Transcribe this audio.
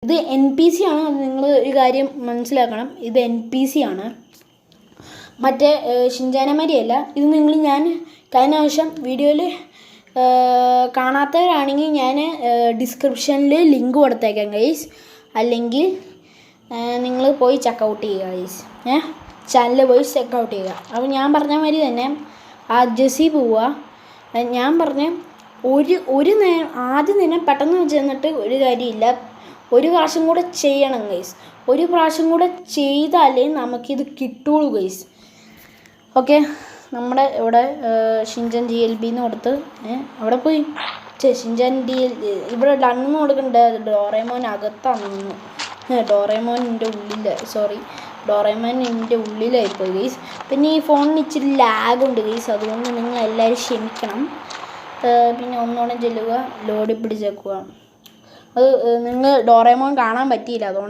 ഇത് NPC ആണ്. അത് നിങ്ങൾ ഒരു കാര്യം മനസ്സിലാക്കണം, ഇത് NPC ആണ്, മറ്റേ ഷിൻചാനമാരിയല്ല. ഇത് ഞാൻ കഴിഞ്ഞ പ്രാവശ്യം വീഡിയോയിൽ കാണാത്തവരാണെങ്കിൽ ഞാൻ ഡിസ്ക്രിപ്ഷനിൽ ലിങ്ക് കൊടുത്തേക്കാം ഗൈസ്. അല്ലെങ്കിൽ നിങ്ങൾ പോയി ചെക്കൗട്ട് ചെയ്യുക ഗൈസ്. ചാനലിൽ പോയി ചെക്കൗട്ട് ചെയ്യുക. അപ്പോൾ ഞാൻ പറഞ്ഞ മാതിരി തന്നെ ആ ജെസ്സി പോവുക. ഞാൻ പറഞ്ഞ ആദ്യം തന്നെ പെട്ടെന്ന് ചെന്നിട്ട് ഒരു കാര്യമില്ല. ഒരു പ്രാവശ്യം കൂടെ ചെയ്യണം ഗൈസ്. ഒരു പ്രാവശ്യം കൂടെ ചെയ്താലേ നമുക്കിത് കിട്ടുള്ളൂ ഗൈസ്. ഓക്കെ, നമ്മുടെ ഇവിടെ ഷിൻചാൻ GLB എന്ന് കൊടുത്ത് അവിടെ പോയി ഷിൻചാൻ ഇവിടെ ഡണ്ണെന്ന് കൊടുക്കണ്ടേ. ഡോറേമോൻ അകത്താണെന്ന്. ഡോറേമോൻ എൻ്റെ ഉള്ളിലായിപ്പോയി ഗൈസ്. പിന്നെ ഈ ഫോണിന് ഇച്ചിരി ലാഗുണ്ട് ഗൈസ്, അതുകൊണ്ട് നിങ്ങൾ എല്ലാവരും ക്ഷമിക്കണം. പിന്നെ ഒന്നുകൂടെ ചെല്ലുക, ലോഡി പിടിച്ചേക്കുക. അത് നിങ്ങൾ ഡോറേമോൻ കാണാൻ പറ്റിയില്ല, അതുകൊണ്ട്